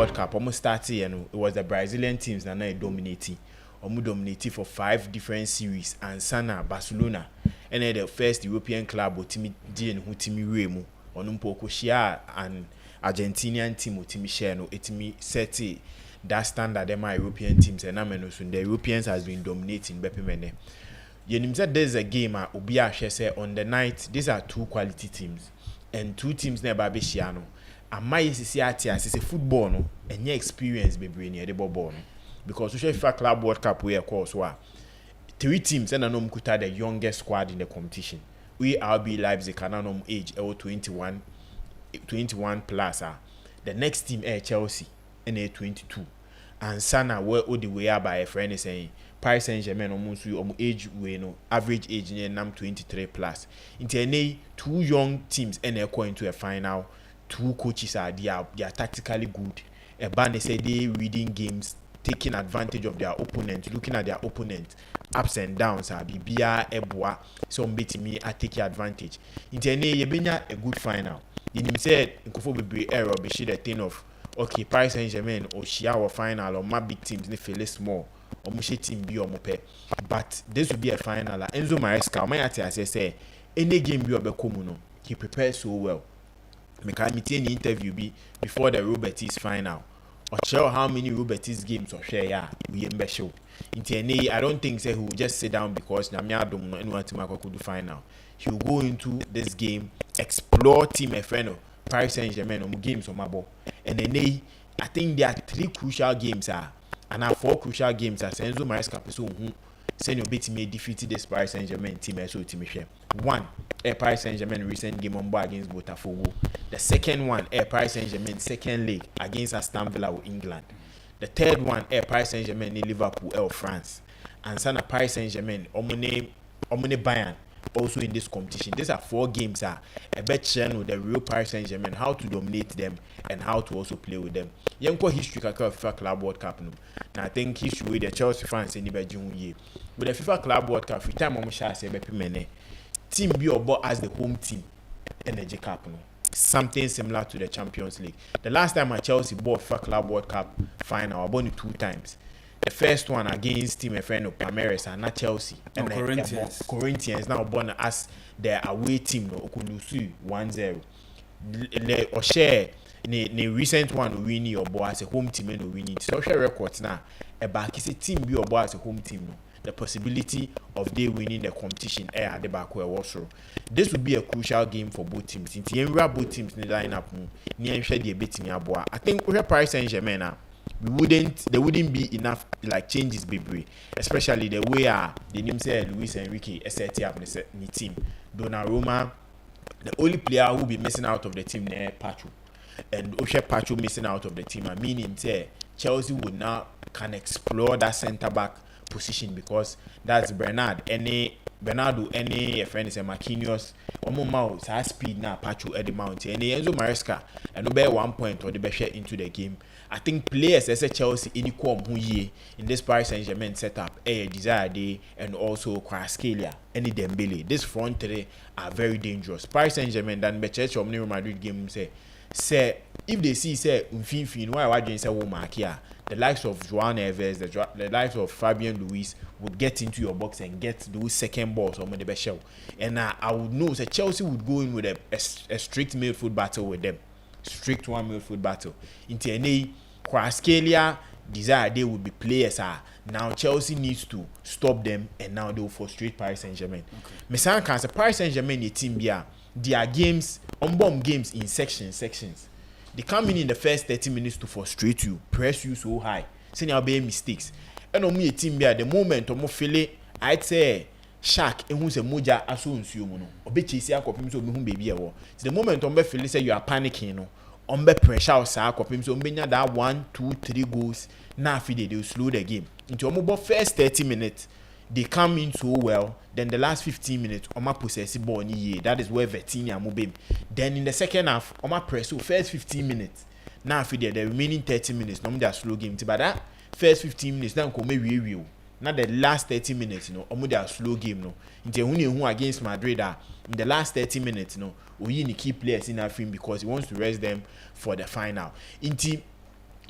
World Cup, almost started, and it was the Brazilian teams that now dominating. Dominated for 5 different series, and Sana, Barcelona, and then the first European club with Timmy Dean who Timmy Remu, Onumpoko Shia, and Argentinian team with Timmy Shano, Etimi Seti, that standard, them European teams, and the Europeans has been dominating Bepimene. You know that there's a game at Ubia say on the night, these are 2 quality teams, and 2 teams near Babishiano. And my CCRT as a football no, and your experience be bringing the ball. Because we FIFA Club World Cup we of course 3 teams and anom kuta the youngest squad in the competition. We RB Leipzig and anom age 21 plus the next team Chelsea and 22. And Sana where all the way by a friend is saying Paris Saint-Germain almost age we no average age in 23 plus. Into any 2 young teams and they're going to a final. 2 coaches they are tactically good. A band they say they reading games, taking advantage of their opponent, looking at their opponent, ups and downs. Bibia Eboa, some beat me, I take advantage. In Tene, you been a good final. In him said, in Kofo be error, be she the thing of okay, Paris Saint-Germain or Shia or final or my big teams, they feel small. Or Mushe team be or mope. But this will be a final. Enzo Maresca, my ati say, any game be obe komuno, he prepares so well. Because I an interview before the Robertis final. Or show how many Robertis games or share we show. In I don't think say he will just sit down because Namia don't know anyone to make do final. He will go into this game, explore team a friend of Paris Saint-Germain games on my ball. And then I think there are 3 crucial games and now 4 crucial games Enzo Maresca person send your bit me defeated this Paris Saint-Germain team so team share. 1 Paris Saint-Germain recent game on bar against Botafogo. The second one Paris Saint-Germain second leg against Aston Villa of England. The third one Paris Saint-Germain in Liverpool France. And Sana Paris Saint-Germain Omune Bayern also in this competition. These are 4 games a bet channel the real Paris Saint-Germain, how to dominate them and how to also play with them. Yanko history kaka FIFA Club World Cup no. Now I think history with the Chelsea fans in the year. With the FIFA Club World Cup, every time I'm say bepi team be or as the home team in the Cup no. Something similar to the Champions League. The last time Chelsea bought FIFA Club World Cup final, I won it 2 times. The first one against team friend of Palmeiras and not Chelsea. And Corinthians now born as their away team no Okulusu 1-0. Or share the recent one winning or boy as a home team no winning. So share records now. About is a team be or boy as a home team no. The possibility of they winning the competition at the back where also. This would be a crucial game for both teams. Since the both teams in the lineup, I think we have Paris Saint-Germain now. There wouldn't be enough like changes baby, especially the way the name say Luis Enrique set up the team. Donnarumma, the only player who will be missing out of the team there Pacho, and Oshe Pacho missing out of the team. Meaning say Chelsea would now can explore that centre back position because that's Bernardo any friend is a Marquinhos Omo has speed now Pacho at the mountain and Enzo Maresca and no 1 point or the best into the game. I think players as a Chelsea in this Paris Saint-Germain setup Desire Day and also Kvaratskhelia and Dembele. This front 3 are very dangerous. Paris Saint-Germain than Manchester of Real Madrid game say if they see say why you say Marquia, the likes of João Neves, the likes of Fabian Luiz would get into your box and get those second balls on the best show. And I would know that Chelsea would go in with a strict midfield battle with them. Strict one midfield battle. Into any Kvaratskhelia, Desire they would be players now Chelsea needs to stop them and now they will frustrate Paris Saint-Germain. Mesan can say Paris Saint-Germain the team there. Their games, on-bomb games in sections. They come in the first 30 minutes to frustrate you, press you so high, saying you'll be mistakes. And on me a team there, the moment I'm feeling, I'd say, Shark, and who's a moja as soon as you know, or be chasing a copy so baby. The moment I'm feeling say you are panicking, no, on be pressure, sir, copy so that 1, 2, 3 goals, now they will slow the game. Into a first 30 minutes. They come in so well, then the last 15 minutes, Oma possess ball in the that is where Vertinia move. Then in the second half, Oma press so first 15 minutes. Now for the remaining 30 minutes, no more slow game. But that first 15 minutes, now come real. Now the last 30 minutes, Oma slow game no. Until who against Madrid in the last 30 minutes, we need key players in that film because he wants to rest them for the final.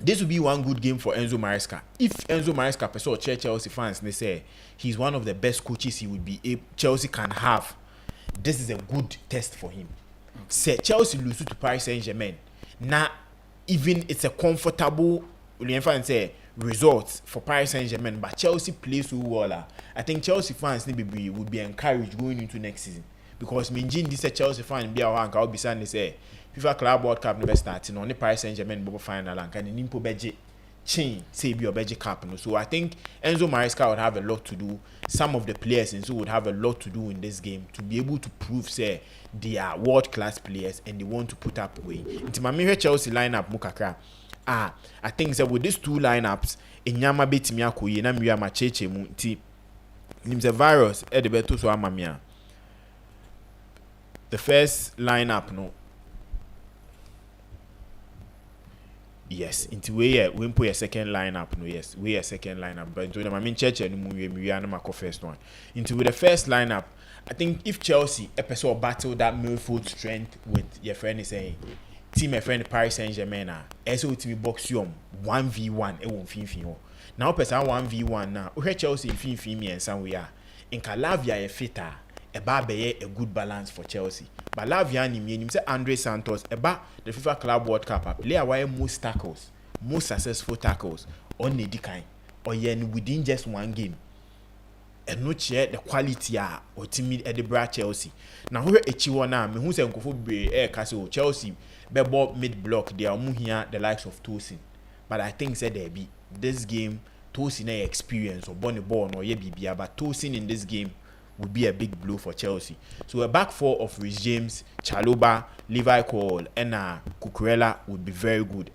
this will be one good game for Enzo Maresca. If Enzo Maresca person Chelsea fans they say he's one of the best coaches he would be Chelsea can have, this is a good test for him. Say Chelsea lose to Paris Saint-Germain. Now even it's a comfortable result for Paris Saint-Germain, but Chelsea plays so well. I think Chelsea fans would be encouraged going into next season, because Minjin this a Chelsea fan be our anchor be saying say FIFA Club World Cup never starting on the Paris Saint-Germain bubble final and can nimpo beje chain say be your beje cap. So I think Enzo Maresca would have a lot to do. Some of the players and so would have a lot to do in this game to be able to prove say they are world class players and they want to put up way. Into my Chelsea lineup mukakra. I think that with these two lineups, Inyama betimi akoye na miya macheche mu nti nimse virus e de beto so amamia. The first lineup no. Yes, into we put a second lineup no. Yes, we a second lineup, but into the cheche no mu we na mako first one. Into with the first lineup, I think if Chelsea episode battle that midfield strength with your friend is saying team my friend Paris Saint-Germain so team box you 1v1 e won finfin. Now person 1v1 na we Chelsea finfin me and somewhere in Calavia e fitter e ba be a good balance for Chelsea. But Lavia ni me say Andre Santos e ba the FIFA Club World Cup player why most tackles, most successful tackles on the kind or within just one game. And no share the quality or timid at the bra Chelsea. Now who echiwo na me who say nkofo be castle Chelsea be ball mid block they are here the likes of Tosin. But I think said there be this game Tosin experience or bonny ball or ye bibia, but Tosin in this game would be a big blow for Chelsea. So a back four of Rhys James, Chalobah, Levi Cole and Cucurella would be very good.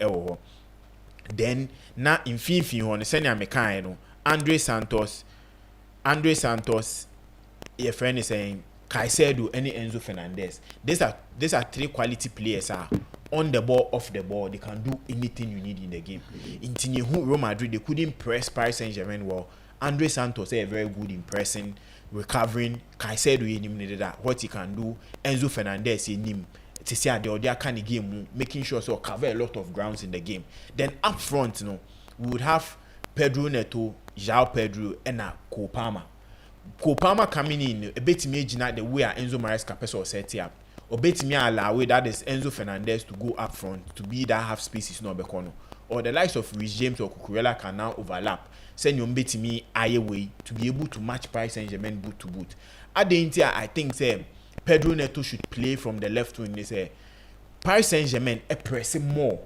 Then na in Finfin on the senior mechanic Andre Santos, your friend is saying Caicedo, any Enzo Fernandez. These are three quality players on the ball, off the ball. They can do anything you need in the game. In Real Madrid, they couldn't press Paris Saint-Germain well. Andre Santos is very good in pressing, recovering. Caicedo, what he can do. Enzo Fernandez, to see the other kind of game, making sure so cover a lot of grounds in the game. Then up front, we would have Pedro Neto, João Pedro, and Cole Palmer. Cole Palmer coming in, a bit imagine the way Enzo Maresca person set up. Or bet me allow that is Enzo Fernandez to go up front to be that half space is not bekono. Or the likes of Rhys James or Cucurella can now overlap. Send you bet me way to be able to match Paris Saint-Germain boot to boot. At the end, I think say Pedro Neto should play from the left wing. They say Paris Saint-Germain are pressing more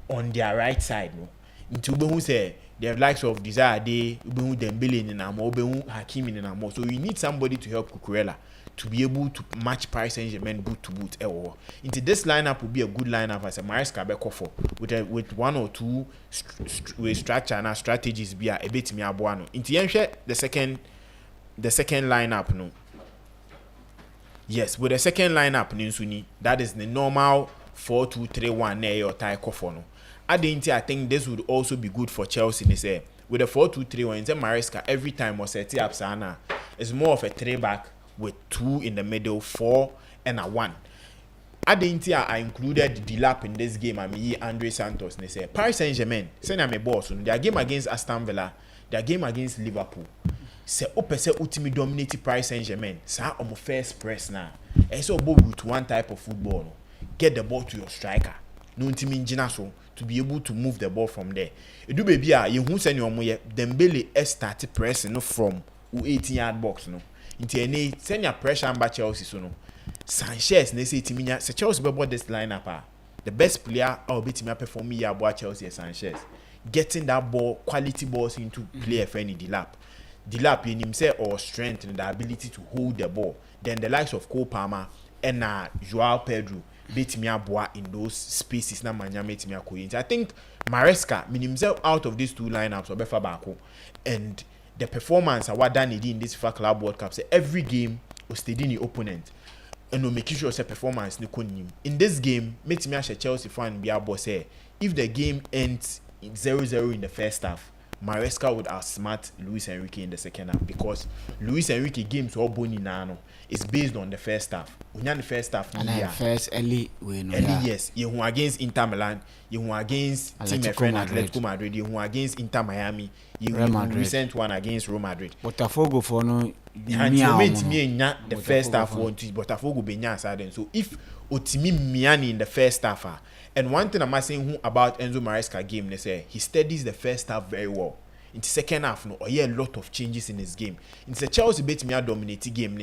on their right side. No, into who say the likes of Desire Day, Dembele in Amo, Hakimi in Amo. So you need somebody to help Cucurella to be able to match Paris Saint-Germain boot to boot. Into this lineup would be a good lineup as a Maresca Bekofo with one or two structure and strategies be a bit me abuano. Into the second lineup no. Yes, with the second lineup Ninsuni, that is the normal 4-2-3-1 near or tie Kofo no. I think this would also be good for Chelsea. They say with the 4-2-3-1, in Maresca every time was set up Sana. It's more of a 3-back with 2 in the middle, 4 and a 1. I included the lap in this game. Andre Santos. They say Paris Saint-Germain. Say I'm a boss. Their game against Aston Villa, their game against Liverpool. Say opese ultimate dominated Paris Saint-Germain. Say on first press now. And so go with one type of football. Get the ball to your striker. No ultimate so to be able to move the ball from there. It do baby you who send your moye Dembele start pressing from 18-yard box no. Into any send your pressure and Chelsea so no. Sanchez ne say timinya se Chelsea bought this lineup the best player or beat me perform me about Chelsea Sanchez. Getting that ball, quality balls into play a friendly Delap in himself or strength and the ability to hold the ball. Then the likes of Cole Palmer and João Pedro beat me in those spaces na manya met me akoyin. I think Maresca himself out of these two lineups or befa bako and the performance what done in this FIFA Club World Cup say every game was steady the opponent and no making sure say performance ni konim. In this game me Chelsea fan be abo say if the game ends 0-0 in the first half Maresca would outsmart Luis Enrique in the second half, because Luis Enrique games all boni nano is based on the first half. Unya the first half, and then first early win. Early yes, you who against Inter Milan, you who against Team Atletico Madrid, you who against Inter Miami, you who recent one against Real Madrid. Botafogo for no. The first half one to Botafogo benya side. So if Otimi Miani in the first half, and one thing I'm saying about Enzo Maresca game, they say he studies the first half very well. In the second half, no, or a lot of changes in his game. In the Chelsea bet me a dominating game,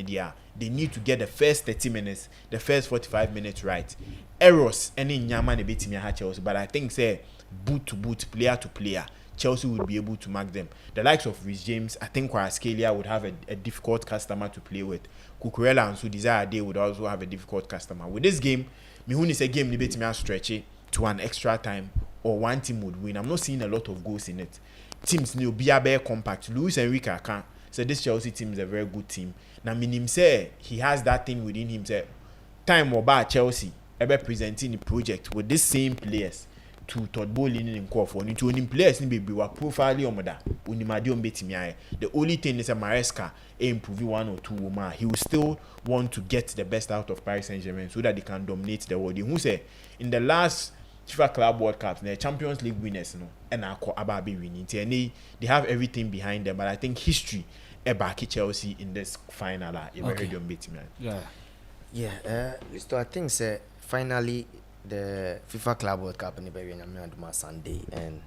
they need to get the first 30 minutes, the first 45 minutes right. Errors, any Nyama ne bet me a Chelsea, but I think say boot to boot, player to player, Chelsea would be able to mark them. The likes of Rhys James, I think Kvaratskhelia would have a difficult customer to play with. Cucurella and Desire they would also have a difficult customer. With this game, Mihun is a game bet me a stretch it to an extra time, or one team would win. I'm not seeing a lot of goals in it. Teams will be a better compact. Luis Enrique can say this Chelsea team is a very good team. Now, meaning say he has that thing within him. Say time or by Chelsea ever presenting the project with these same players to Todd Bowling in Crawford. Into only players be profiling on that. The only thing is a Maresca improve 1 or 2 women. He will still want to get the best out of Paris Saint-Germain so that they can dominate the world. Who say in the last FIFA Club World Cup, the Champions League winners, and Ababi winning. And they have everything behind them, but I think history back Chelsea in this final. So I think finally the FIFA Club World Cup in the Berry and Sunday, and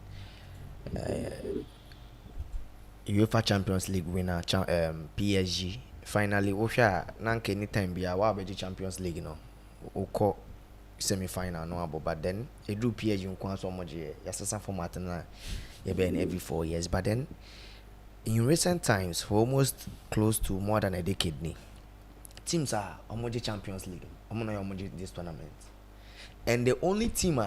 UEFA Champions League winner PSG finally. Anytime be a Champions League, semi-final no abo, but then it do PSG in so much yes format na every 4 years, but then in recent times for almost close to more than a decade teams are omoji Champions League omoji this tournament, and the only team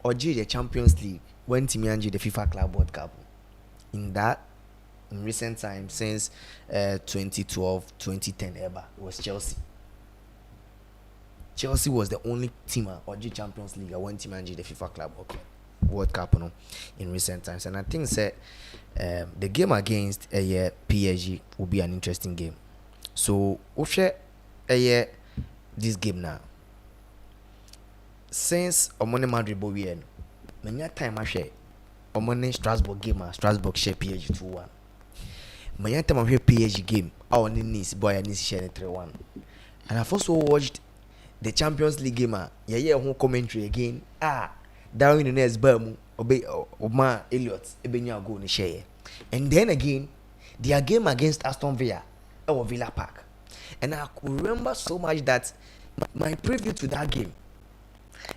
or the Champions League when team the FIFA Club World Cup in recent times since 2012 2010 ever was Chelsea. Chelsea was the only team or G Champions League one team and the FIFA Club World Cup in recent times, and I think the game against PSG will be an interesting game. So this game now, since Omone Madrid Bowie many time I share Omone Strasbourg game Strasbourg share PSG 2-1. Many time I share PSG game our Nice boy and Nice share 3-1, and I've also watched the Champions League game, who commentary again. Darwin Nunes Bermu, Oma Elliott, Ebenya go ni share. And then again, their game against Aston Villa or Villa Park. And I could remember so much that my preview to that game.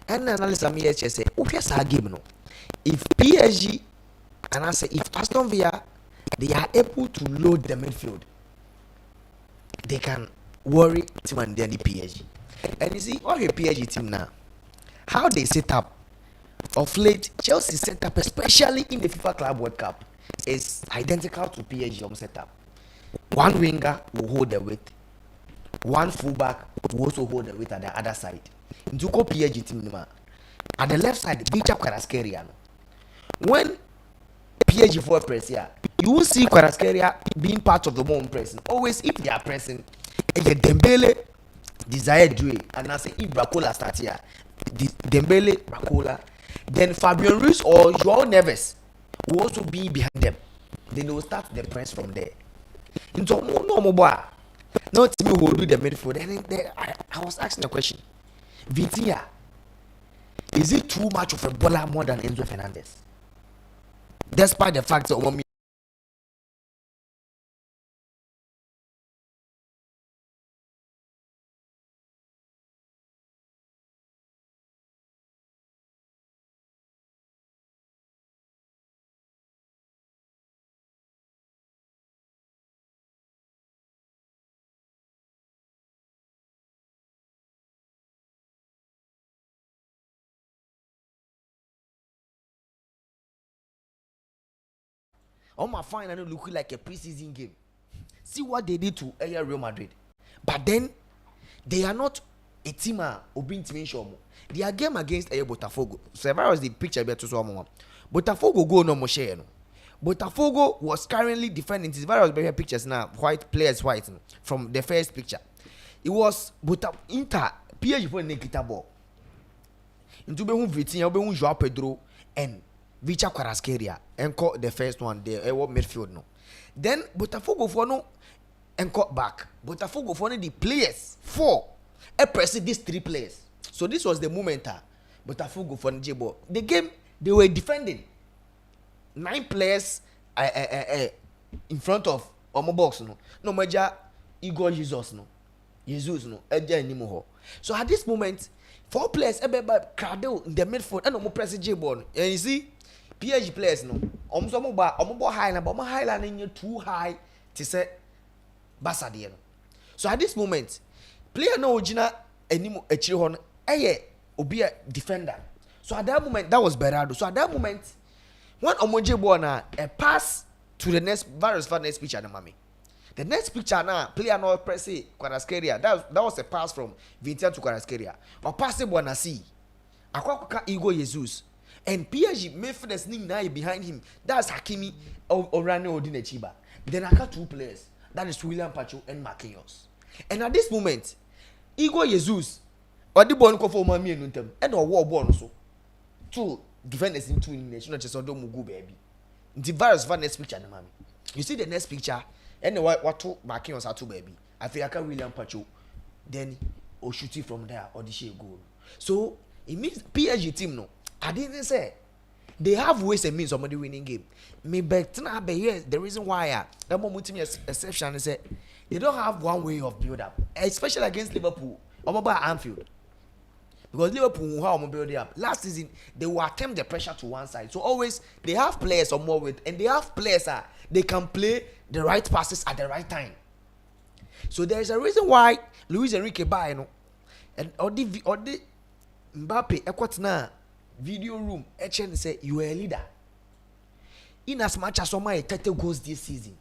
And analyst Amiye say, "Okay, our game no. If PSG and I say if Aston Villa they are able to load the midfield, they can worry team and then the PSG." And you see, all your PSG team now, how they set up of late, Chelsea set up, especially in the FIFA Club World Cup, is identical to PSG setup. One winger will hold the weight, one fullback will also hold the weight at the other side. In Duko PSG team, at the left side, Bicha Kvaratskhelia. When PSG for press here, you will see Kvaratskhelia being part of the more pressing. Always, if they are pressing, Dembele. Desire Due and I say if Bracola start here, Dembele, Bracola, then Fabian Ruiz or Joao Neves will also be behind them. Then they will start the press from there. Into no boy. Not me who will do the midfield. And I was asking a question. Vitinha, is it too much of a bowler more than Enzo Fernandez? Despite the fact that on my fine and look like a preseason game. See what they did to Real Madrid. But then they are not a team being team. Their game against Botafogo. So if I was the picture better to someone, Botafogo go no more share. Botafogo was currently defending. It's various better pictures now. White players, white from the first picture. It was Inter PSG for Nikita ball. Into be Vitinha, be Joao Pedro and Vicha Kvaratskhelia and caught the first one there. Midfield no. Then Botafogo for no and caught back. Botafogo for the players 4. Pressed these 3 players. So this was the moment. Botafogo for the J-ball. The game they were defending. 9 players in front of Omo box no major Igor Jesus no. So at this moment 4 players crowded in the midfield and Omo press J-ball. And you see PSG players no Omo ball high na but Omo high line too high to say Barca there. So at this moment player no original animo echiri ho no obi a defender. So at that moment that was Berardo. So at that moment when Omoje ball na a pass to the next next picture na mami. The next picture na player no press Kvaratskhelia. That was a pass from Vitinha to Kvaratskhelia. Or pass ball na see. Akwa Igor Jesus. And PSG midfielders ning na behind him. That's Hakimi or Rani Odinechiba. Then I got 2 players. That is William Pacho and Marquinhos. And at this moment, Igor Jesus or the ball go for Mami and Untem and or war ball also. 2 defenders in 2 elimination, not just on Mugu baby. The virus for next picture, mami. You see the next picture, and the what 2 Marquinhos are 2 baby. I feel like William Pacho, then or shoot it from there or the share goal. So it means PSG team no. I didn't say they have ways and means of the winning game. Me bet na be here the reason why that moment team exception is say they don't have one way of build up, especially against Liverpool or about Anfield. Because Liverpool how build up last season they will attempt the pressure to one side. So always they have players or more with and they have players they can play the right passes at the right time. So there is a reason why Luis Enrique buy and or the Mbappe equatina video room HN say you are a leader. In as much as somebody 30 goals this season.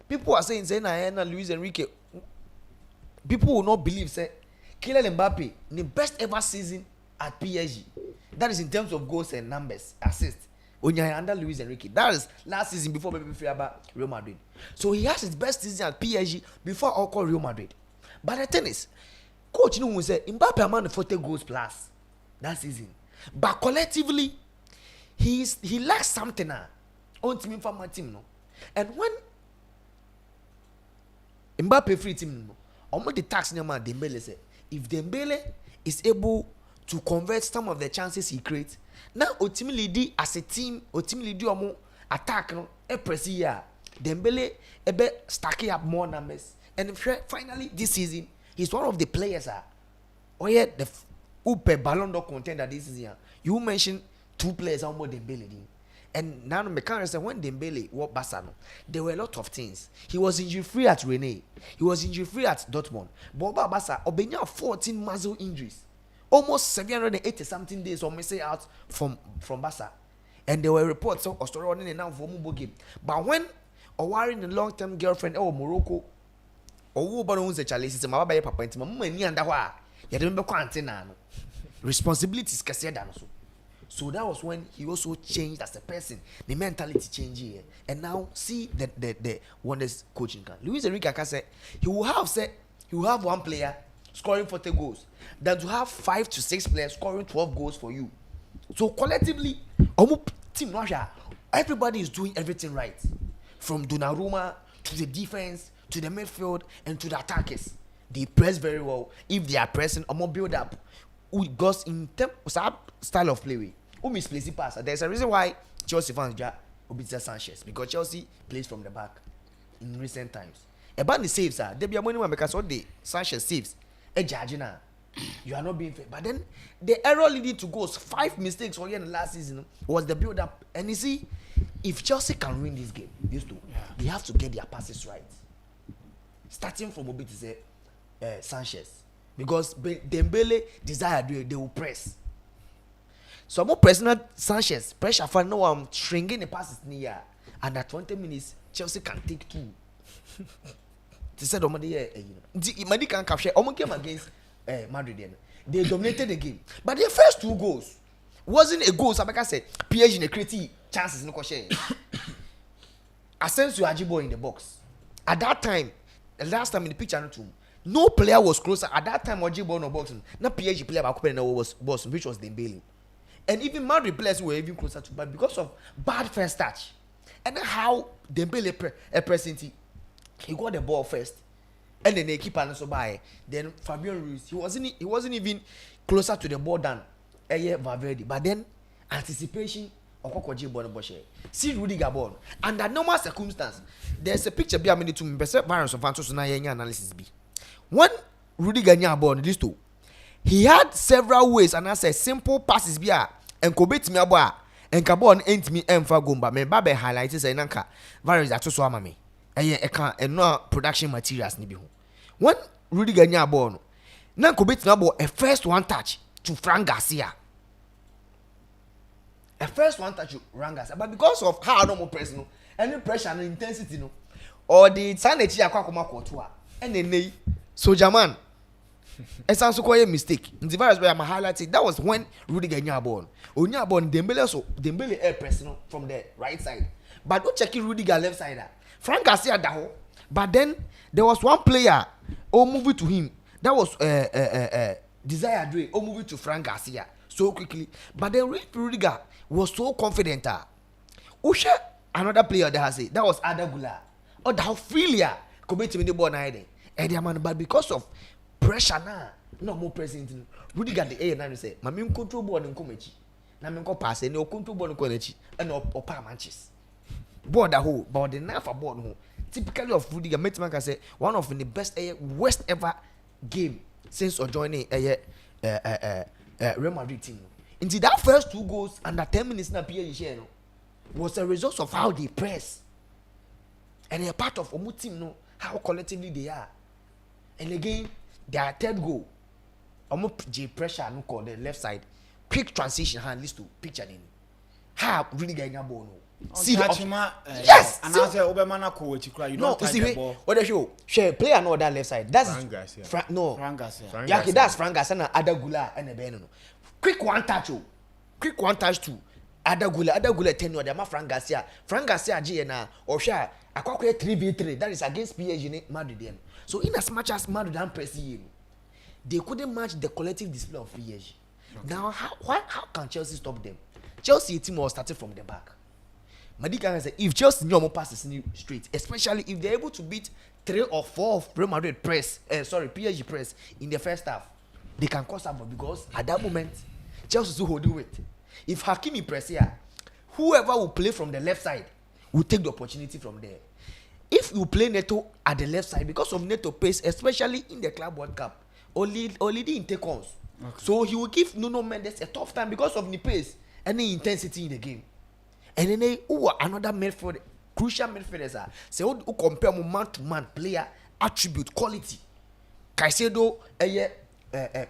People are saying na Luis Enrique people will not believe say Kylian Mbappe the best ever season at PSG. That is in terms of goals and numbers, assists. When you're under Luis Enrique, that is last season before maybe free about Real Madrid. So he has his best season at PSG before all call Real Madrid. But the thing is, coach will say Mbappe amount 40 goals plus that season. But collectively, he lacks something on team from my team no. And when Mbappe free team no, almost the tax man Dembele say. If Dembele is able to convert some of the chances he creates, now ultimately as a team, ultimately do more attack no, press here. Dembele stacking up more numbers, and finally this season he's one of the players the Upe Ballon d'Or contender this season. You mentioned 2 players are more Dembele did. And now the mechanics say when Dembele was Barca, there were a lot of things. He was injury free at Rennes. He was injury free at Dortmund. But Barca, Obenya 14 muscle injuries, almost 780 something days or missing out from Barca. And there were reports of Australia running now for Mubo game. But when Owari the long term girlfriend Morocco, or who Charlie system, my papa and my money and you remember quarantine responsibilities also. So that was when he also changed as a person. The mentality changed here. And now see the wonders coaching can. Luis Enrique can say he will have 1 player scoring 40 goals than to have 5 to 6 players scoring 12 goals for you. So collectively, team Russia, everybody is doing everything right. From Donnarumma to the defense, to the midfield, and to the attackers. They press very well. If they are pressing, build up. Because in terms of style of play, who misplaces pass. There's a reason why Chelsea fans Obita Sanchez, because Chelsea plays from the back in recent times. About the saves, they be a money one because all the Sanchez saves, you are not being fair. But then the error leading to goals, 5 mistakes in the last season was the build up. And you see, if Chelsea can win this game, they have to get their passes right. Starting from Obita Sanchez. Because Dembele desire they will press. So I'm pressing Sanchez. Pressure for no one shrinking the passes near. And at 20 minutes, Chelsea can take 2. They said Madi can capture. Almost came against Madrid. They dominated the game. But their first 2 goals wasn't a goal. Sabeka said PSG in the creative chances no share. Asensio Ajibo in the box. At that time, the last time in the picture no player was closer. At that time Ajibo in the box. No PSG player was which was Dembele. And even Madrid players were even closer to, but because of bad first touch, and then how Dembele pressing, he got the ball first, and then they keep on so by. Then Fabian Ruiz, he wasn't even closer to the ball than Valverde. But then anticipation of Kokoji Bonoboshe. See Rudiger ball under normal circumstance. There's a picture be a minute to me. Best variance of Fantos na analysis be. When Rudiger nya ball this too, he had several ways and I said simple passes be a and kobet me abo and carbon ain't me emfa gomba me babe highlights say nanka various that so ama me e no production materials ni bi ho when Rudiger nya ball no na kobet me abo a first one touch to Frank Garcia, a first one touch to Frank Garcia, but because of how no more press no any pressure and intensity no or the sanity akwa kotua and then soldier man. It's also quite a mistake. In the virus where I'm highlighting, that was when Rudiger nya ball. Onya ball Dembele air pressing from the right side. But don't check Rudiger left side. Frank Garcia daho. But then there was one player move it to him. That was Desire Dre move it to Frank Garcia so quickly. But then Rudiger was so confident. Usha another player that has it. That was Adagula. Or the Filia could be to the ball now. But because of pressure no more present. Rudiger the air and say, "Mammy control ball and come echi. Na me pass and no control ball and echi and opa manches. Board the whole, but the knife board no. Typically of Rudiger, Metman can say one of the best worst ever game since joining Real Madrid team. Into that first 2 goals under 10 minutes na PSG was a result of how they press and a part of Omu team no how collectively they are. And again, their third goal, almost J pressure no call the left side, quick transition hand list to picture in. How really getting a ball no. See the yes. And I say Obama ko which cry. You don't touch the ball. What the show? Share player no that left side. That's Frank Garcia. Frank Garcia. Yeah, okay, that's Frank Garcia and Adagula and Ebeno. Quick one touch oh. Quick one touch to Adagula 10 no dem Frank Garcia. Frank Garcia G na or share akwa 3v3 that is against PSG Madrid. So in as much as Madrid and PSG, they couldn't match the collective display of PSG. Okay. Now, how can Chelsea stop them? Chelsea team was started from the back. Madika said, if Chelsea no passes straight, especially if they're able to beat 3 or 4 of Real Madrid PSG press in the first half, they can cause trouble because at that moment, Chelsea will do it. If Hakimi press here, whoever will play from the left side will take the opportunity from there. If you play Neto at the left side, because of Neto pace, especially in the Club World Cup, only in take-ons. Okay. So he will give Nuno Mendes a tough time because of the pace and the intensity in the game. And then another midfielder, crucial midfielders say who compare man-to-man player attribute quality. Caicedo,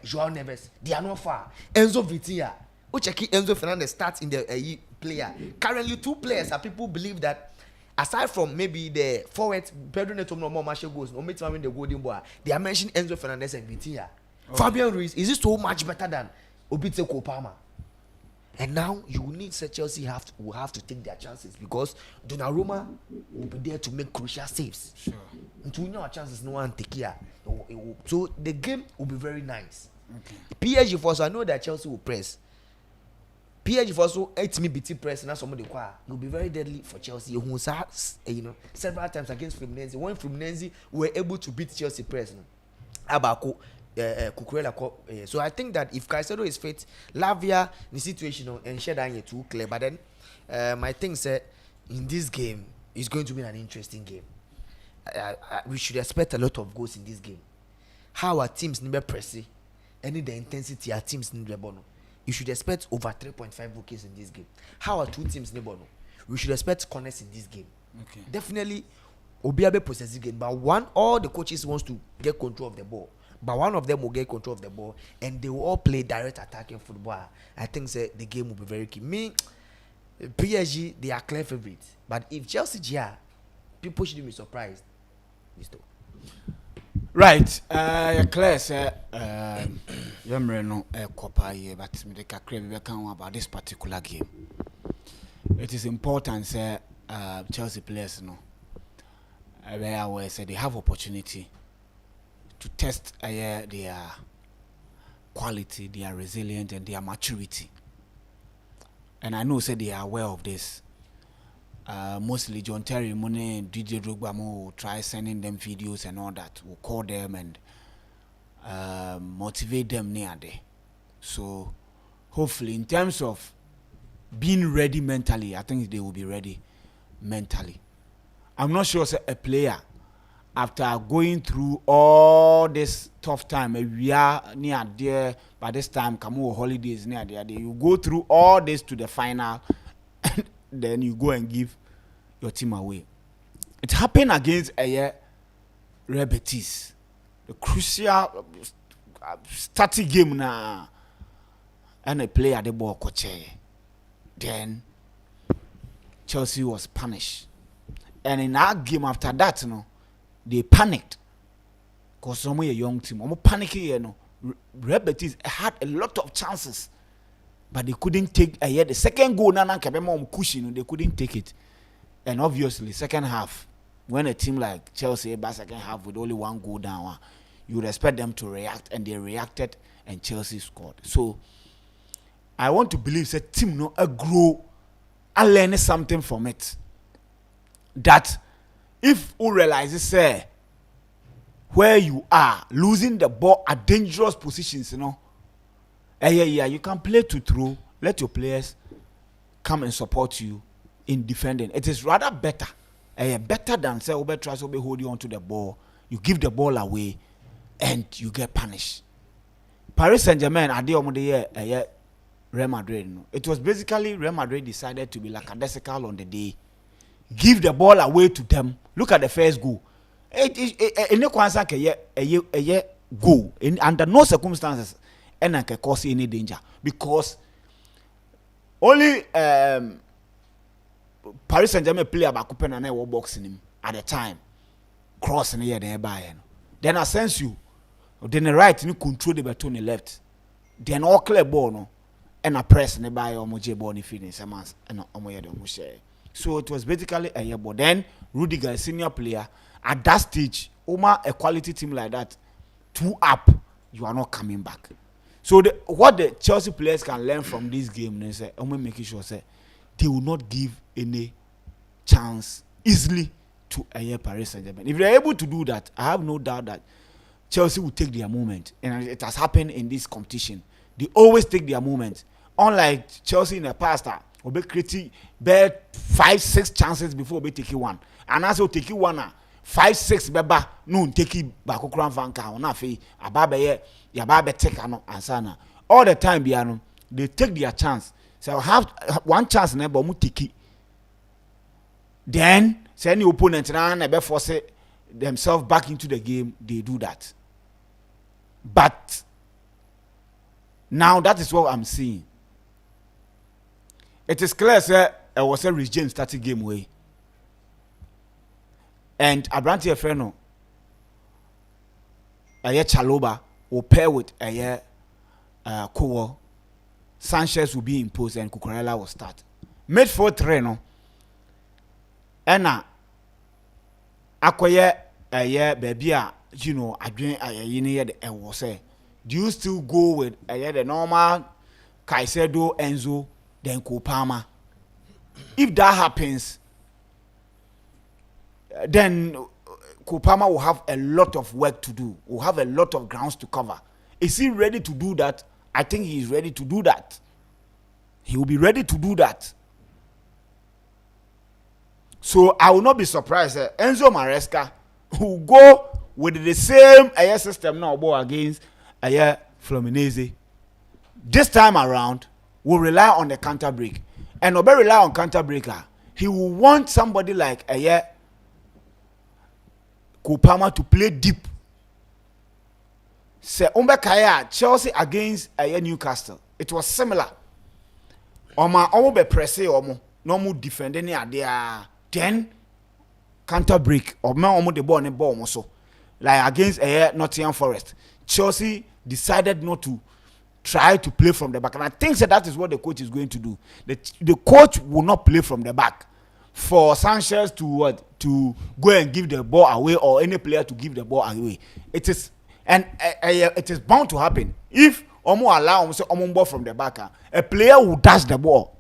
Joao Neves, they are not far. Enzo Vitinha, who check Enzo Fernandez starts in the player. Currently, 2 players are people believe that. Aside from maybe the forward, Pedro Neto no more Marshall goals, no matter when the golden boy, they are mentioning Enzo Fernandez and Vitinha. Okay. Fabian Ruiz, is it so much better than Obite Kopama? And now you need Chelsea will have to take their chances because Donnarumma will be there to make crucial saves. Sure. And to win our chances, no one take care. So the game will be very nice. Okay. PSG first, I know that Chelsea will press. PSG for also 8 me BT press and somebody will be very deadly for Chelsea. Who several times against Fluminense. When Fluminense were able to beat Chelsea press, Abako, Cucurella. So I think that if Caicedo is fit, Lavia the situation and Shedan too clear. But then my thing said in this game is going to be an interesting game. We should expect a lot of goals in this game. How our teams never press it, any the intensity our teams need bono. You should expect over 3.5 wickets in this game. How are 2 teams never know? We should expect corners in this game. Okay. Definitely, Obiabe possesses game, but all the coaches wants to get control of the ball. But one of them will get control of the ball, and they will all play direct attacking football. I think the game will be very key. Me, PSG, they are clear favorites. But if Chelsea, people shouldn't be surprised. Right. Claire said, no copper here, but me the crave about this particular game. It is important, say, Chelsea players, no. Where say they have opportunity to test their quality, their resilience, and their maturity. And I know, say, they are aware of this. Mostly John Terry, Monet, and DJ Drogba will try sending them videos and all that. We'll call them and motivate them near there. So hopefully, in terms of being ready mentally, I think they will be ready mentally. I'm not sure, say, a player after going through all this tough time, we are near there by this time, come holidays near there. You go through all this to the final. Then you go and give your team away. It happened against Real Betis, the crucial starting game now, and a player the ball coach. Then Chelsea was punished, and in that game after that, they panicked because some a young team, panicking. Real Betis had a lot of chances. But they couldn't take the second goal. They couldn't take it, and obviously second half, when a team like Chelsea by second half with only one goal down, you would expect them to react, and they reacted, and Chelsea scored. So I want to believe that team grow and learn something from it. That if you realize say where you are losing the ball at dangerous positions, you can play to throw. Let your players come and support you in defending. It is rather better. Better than say Obe tries to hold you onto the ball. You give the ball away and you get punished. Paris Saint-Germain at the end of the year, Real Madrid. It was basically Real Madrid decided to be lackadaisical on the day. Give the ball away to them. Look at the first goal. Goal under no circumstances. And I can cause any danger because only Paris Saint-Germain player back up and I was boxing him at the time, crossing here nearby. Then I sense you, then the right you control the baton the left, then all clear ball and I press nearby Omoje ball finish and so it was basically a year. But then Rudiger, senior player, at that stage, Oma a quality team like that, 2 up, you are not coming back. So what the Chelsea players can learn from this game is making sure they will not give any chance easily to Paris Saint-Germain. If they are able to do that, I have no doubt that Chelsea will take their moment. And it has happened in this competition. They always take their moment. Unlike Chelsea in the past, will be creating 5-6 chances before we take one. And as we take one, 5-6 beba no take it back okran vanka on afi ababe ya babe take ano ansana all the time biano they take their chance. So have one chance na but mu take it. Then say any opponent na be force themselves back into the game, they do that. But now that is what I'm seeing. It is clear say it was a Rich James starting game way. And Abranti Efreno, Chaloba will pair with Kowo. Sanchez will be imposed and Cucurella will start. Made for Treno. Ena Akoye baby, I drink a was say. Do you still go with the normal Caicedo, Enzo, then Kopama? If that happens, then Kopama will have a lot of work to do. Will have a lot of grounds to cover. Is he ready to do that? I think he is ready to do that. He will be ready to do that. So I will not be surprised that Enzo Maresca will go with the same system now against Fluminense. This time around, will rely on the counter break. And Obe rely on counter breaker. He will want somebody like Kopama to play deep. Say Kaya Chelsea against Newcastle. It was similar. Omo be pressé omo no defending there. Then counter break. Omo the ball ne ball so. like against Nottingham Forest, Chelsea decided not to try to play from the back, and I think that is what the coach is going to do. The coach will not play from the back for Sanchez to go and give the ball away, or any player to give the ball away. It is it is bound to happen if Omo allow Omo ball from the back. A player who dash the ball,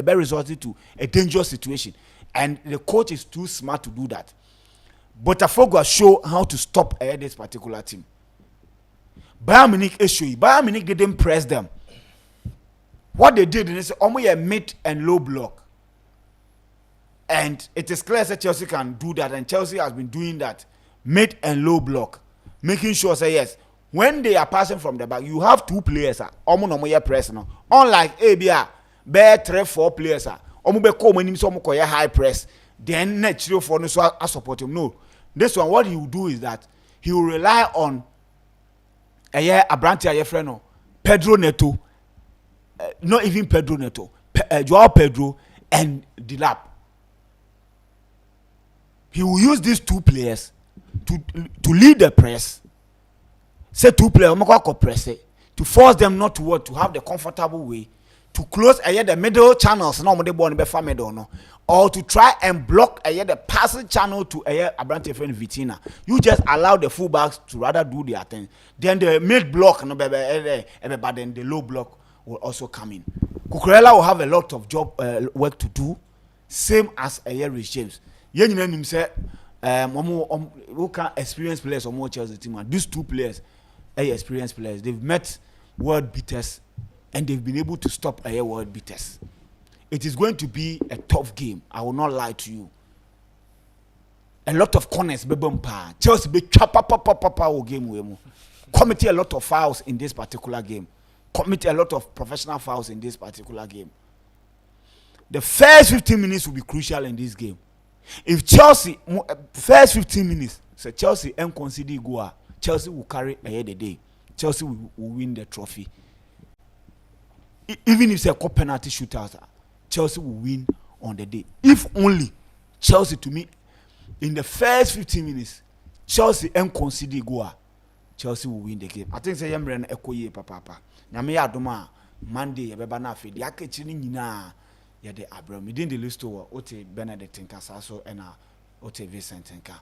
be resulted to a dangerous situation, and the coach is too smart to do that. But Botafogo show how to stop this particular team. Bayern Munich didn't press them. What they did is almost mid and low block. And it is clear that Chelsea can do that, and Chelsea has been doing that, mid and low block, making sure say yes, when they are passing from the back, you have two players almost press now. Unlike ABA, bear 3-4 players be come some high press, then natural for no so support him. No, this one what he will do is that he will rely on Abrantia friend Pedro Neto, not even Pedro Neto, Joao Pedro and Dilap. He will use these two players to lead the press. Say two players, press it, to force them not to have the comfortable way to close the middle channels, or to try and block the passing channel to Abrante friend Vitina. You just allow the fullbacks to rather do their thing. Then the mid block, but then the low block will also come in. Cucurella will have a lot of work to do, same as Rich James. Him say, who can experience players or more Chelsea team? These two players, experienced players, they've met world beaters and they've been able to stop world beaters. It is going to be a tough game. I will not lie to you. A lot of corners, Chelsea be game. Commit a lot of fouls in this particular game. Commit a lot of professional fouls in this particular game. The first 15 minutes will be crucial in this game. If Chelsea first 15 minutes, so Chelsea and concede goal, Chelsea will carry ahead the day. Chelsea will win the trophy. Even if it's a penalty shootout, Chelsea will win on the day. If only Chelsea, to me, in the first 15 minutes, Chelsea and concede goal, Chelsea will win the game. I think say yamren ekoye papa. Nyame adoma Monday yebeba na afi. Dia kechini nyina ya de Abraham. Within the list to Ote Benedict Nkasaso and Ote Vincent Nka.